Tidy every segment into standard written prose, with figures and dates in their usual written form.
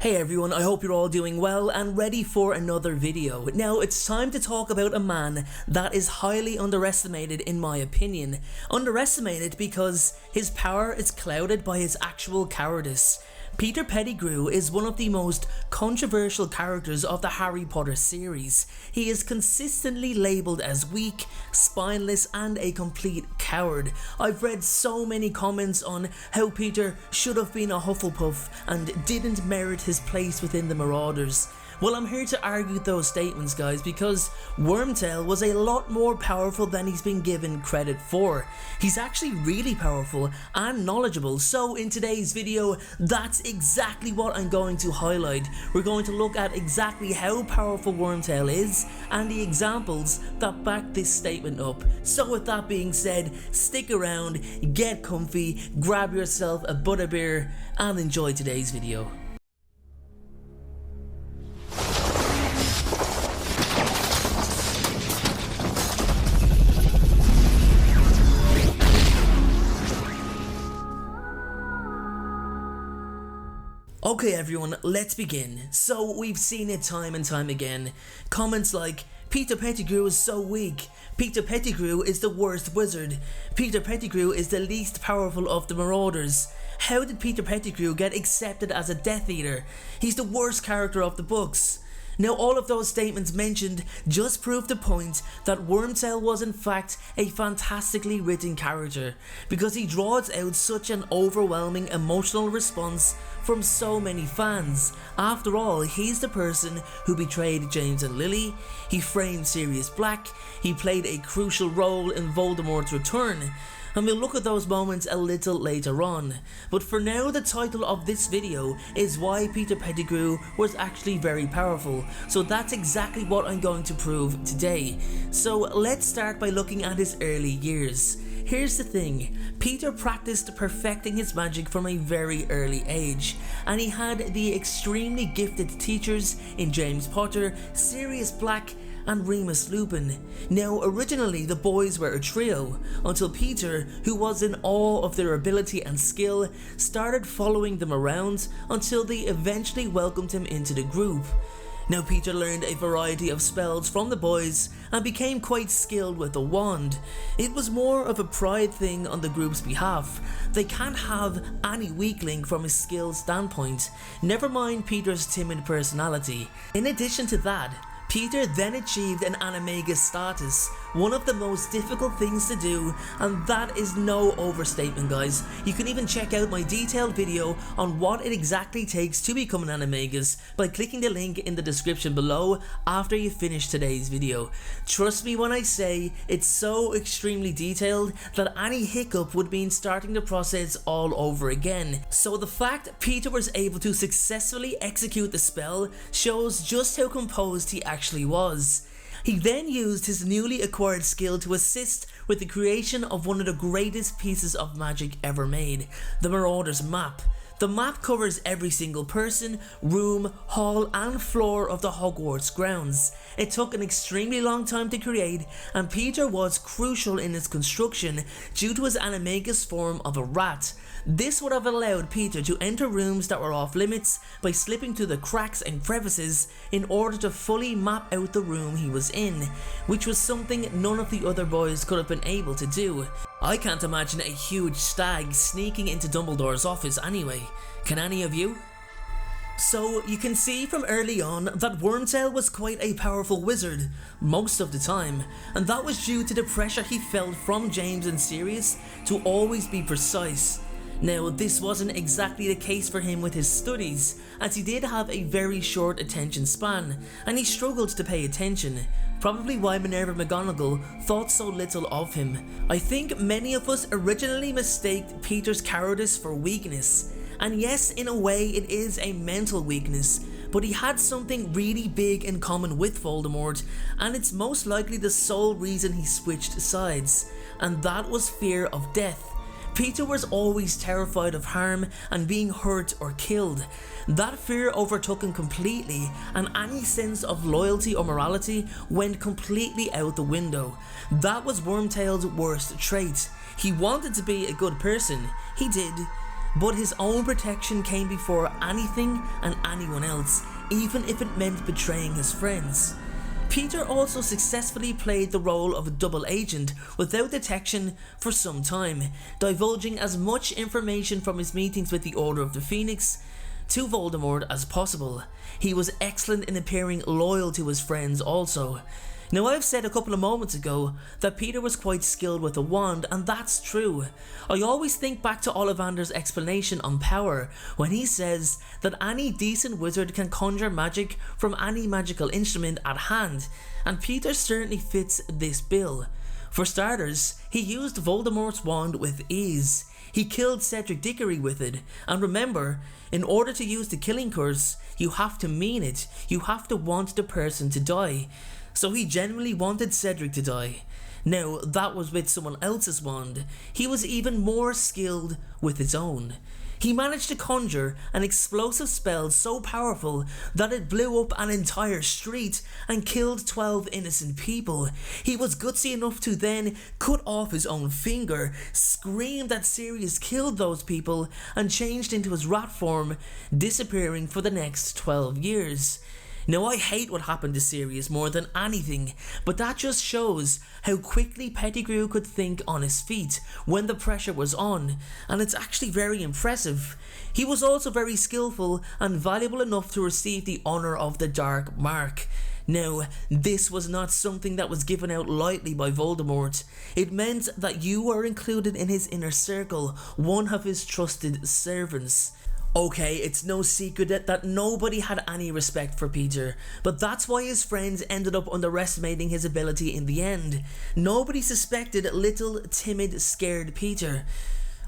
Hey everyone, I hope you're all doing well and ready for another video. Now it's time to talk about a man that is highly underestimated in my opinion. Underestimated because his power is clouded by his actual cowardice. Peter Pettigrew is one of the most controversial characters of the Harry Potter series. He is consistently labelled as weak, spineless and a complete coward. I've read so many comments on how Peter should have been a Hufflepuff and didn't merit his place within the Marauders. Well, I'm here to argue those statements, guys, because Wormtail was a lot more powerful than he's been given credit for. He's actually really powerful and knowledgeable, so in today's video, that's exactly what I'm going to highlight. We're going to look at exactly how powerful Wormtail is and the examples that back this statement up. So with that being said, stick around, get comfy, grab yourself a butterbeer and enjoy today's video. Okay everyone, let's begin. So we've seen it time and time again. Comments like, Peter Pettigrew is so weak, Peter Pettigrew is the worst wizard, Peter Pettigrew is the least powerful of the Marauders. How did Peter Pettigrew get accepted as a Death Eater? He's the worst character of the books. Now all of those statements mentioned just prove the point that Wormtail was in fact a fantastically written character, because he draws out such an overwhelming emotional response from so many fans. After all, he's the person who betrayed James and Lily, he framed Sirius Black, he played a crucial role in Voldemort's return, and we'll look at those moments a little later on. But for now, the title of this video is why Peter Pettigrew was actually very powerful, so that's exactly what I'm going to prove today. So let's start by looking at his early years. Here's the thing, Peter practiced perfecting his magic from a very early age, and he had the extremely gifted teachers in James Potter, Sirius Black and Remus Lupin. Now originally the boys were a trio, until Peter, who was in awe of their ability and skill, started following them around until they eventually welcomed him into the group. Now Peter learned a variety of spells from the boys and became quite skilled with the wand. It was more of a pride thing on the group's behalf. They can't have any weakling from a skill standpoint, never mind Peter's timid personality. In addition to that, Peter then achieved an animagus status, one of the most difficult things to do, and that is no overstatement, guys. You can even check out my detailed video on what it exactly takes to become an animagus by clicking the link in the description below after you finish today's video. Trust me when I say it's so extremely detailed that any hiccup would mean starting the process all over again. So the fact Peter was able to successfully execute the spell shows just how composed he actually was. He then used his newly acquired skill to assist with the creation of one of the greatest pieces of magic ever made, the Marauders Map. The map covers every single person, room, hall and floor of the Hogwarts grounds. It took an extremely long time to create, and Peter was crucial in its construction due to his animagus form of a rat. This would have allowed Peter to enter rooms that were off limits by slipping through the cracks and crevices in order to fully map out the room he was in, which was something none of the other boys could have been able to do. I can't imagine a huge stag sneaking into Dumbledore's office anyway. Can any of you? So you can see from early on that Wormtail was quite a powerful wizard, most of the time, and that was due to the pressure he felt from James and Sirius to always be precise. Now this wasn't exactly the case for him with his studies, as he did have a very short attention span, and he struggled to pay attention, probably why Minerva McGonagall thought so little of him. I think many of us originally mistaked Peter's cowardice for weakness, and yes, in a way it is a mental weakness, but he had something really big in common with Voldemort, and it's most likely the sole reason he switched sides, and that was fear of death. Peter was always terrified of harm and being hurt or killed. That fear overtook him completely, and any sense of loyalty or morality went completely out the window. That was Wormtail's worst trait. He wanted to be a good person, he did, but his own protection came before anything and anyone else, even if it meant betraying his friends. Peter also successfully played the role of a double agent without detection for some time, divulging as much information from his meetings with the Order of the Phoenix to Voldemort as possible. He was excellent in appearing loyal to his friends also. Now, I've said a couple of moments ago that Peter was quite skilled with a wand, and that's true. I always think back to Ollivander's explanation on power when he says that any decent wizard can conjure magic from any magical instrument at hand, and Peter certainly fits this bill. For starters, he used Voldemort's wand with ease. He killed Cedric Diggory with it, and remember, in order to use the killing curse, you have to mean it. You have to want the person to die. So he genuinely wanted Cedric to die. Now, that was with someone else's wand. He was even more skilled with his own. He managed to conjure an explosive spell so powerful that it blew up an entire street and killed 12 innocent people. He was gutsy enough to then cut off his own finger, scream that Sirius killed those people, and changed into his rat form, disappearing for the next 12 years. Now, I hate what happened to Sirius more than anything, but that just shows how quickly Pettgrew could think on his feet when the pressure was on, and it's actually very impressive. He was also very skillful and valuable enough to receive the honour of the Dark Mark. Now, this was not something that was given out lightly by Voldemort. It meant that you were included in his inner circle, one of his trusted servants. Okay, it's no secret that nobody had any respect for Peter, but that's why his friends ended up underestimating his ability in the end. Nobody suspected little, timid, scared Peter.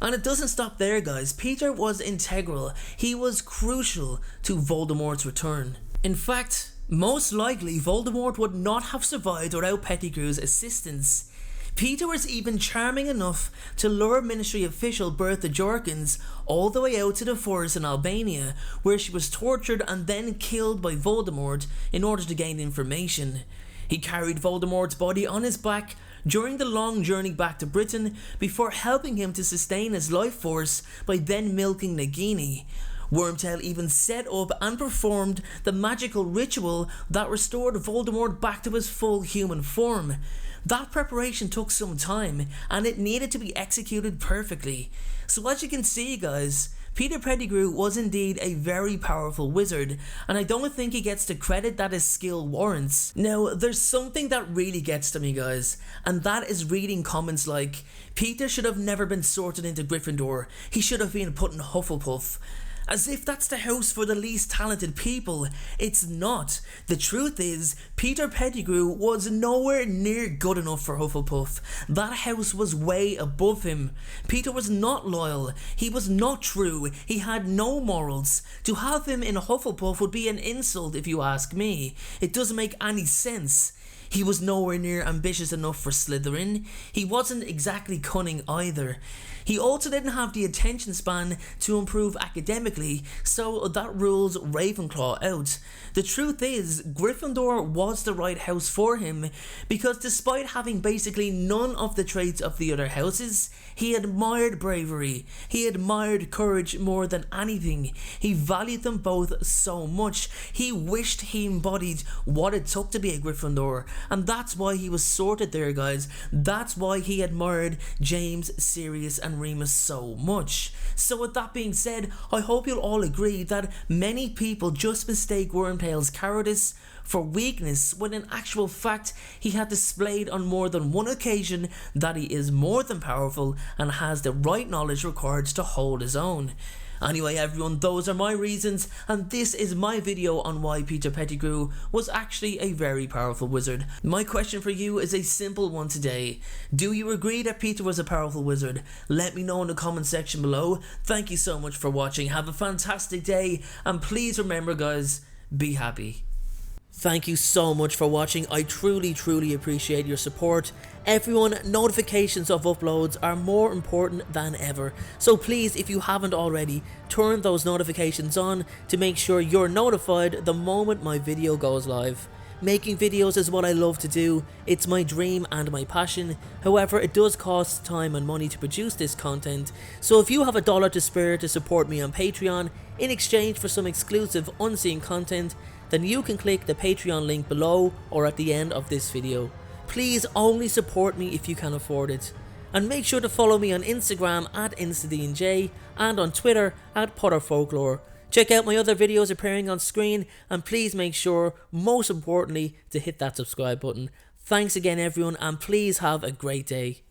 And it doesn't stop there, guys. Peter was integral. He was crucial to Voldemort's return. In fact, most likely Voldemort would not have survived without Pettigrew's assistance. Peter was even charming enough to lure Ministry official Bertha Jorkins all the way out to the forest in Albania, where she was tortured and then killed by Voldemort in order to gain information. He carried Voldemort's body on his back during the long journey back to Britain before helping him to sustain his life force by then milking Nagini. Wormtail even set up and performed the magical ritual that restored Voldemort back to his full human form. That preparation took some time, and it needed to be executed perfectly. So as you can see, guys, Peter Pettigrew was indeed a very powerful wizard, and I don't think he gets the credit that his skill warrants. Now, there's something that really gets to me, guys, and that is reading comments like, Peter should have never been sorted into Gryffindor, he should have been put in Hufflepuff. As if that's the house for the least talented people. It's not. The truth is, Peter Pettigrew was nowhere near good enough for Hufflepuff. That house was way above him. Peter was not loyal. He was not true. He had no morals. To have him in Hufflepuff would be an insult if you ask me. It doesn't make any sense. He was nowhere near ambitious enough for Slytherin. He wasn't exactly cunning either. He also didn't have the attention span to improve academically, so that rules Ravenclaw out. The truth is, Gryffindor was the right house for him, because despite having basically none of the traits of the other houses, he admired bravery, he admired courage more than anything. He valued them both so much. He wished he embodied what it took to be a Gryffindor, and that's why he was sorted there, guys. That's why he admired James, Sirius and Remus so much. So with that being said, I hope you'll all agree that many people just mistake Wormtail's cowardice for weakness, when in actual fact he had displayed on more than one occasion that he is more than powerful and has the right knowledge required to hold his own. Anyway everyone, those are my reasons, and this is my video on why Peter Pettigrew was actually a very powerful wizard. My question for you is a simple one today. Do you agree that Peter was a powerful wizard? Let me know in the comment section below. Thank you so much for watching, have a fantastic day, and please remember guys, be happy. Thank you so much for watching. I truly appreciate your support. Everyone, notifications of uploads are more important than ever. So please, if you haven't already, turn those notifications on to make sure you're notified the moment my video goes live. Making videos is what I love to do, it's my dream and my passion. However, it does cost time and money to produce this content, so if you have $1 to spare to support me on Patreon in exchange for some exclusive unseen content, then you can click the Patreon link below or at the end of this video. Please only support me if you can afford it. And make sure to follow me on Instagram at InstaDeanJ and on Twitter at PotterFolklore. Check out my other videos appearing on screen, and please make sure, most importantly, to hit that subscribe button. Thanks again everyone, and please have a great day.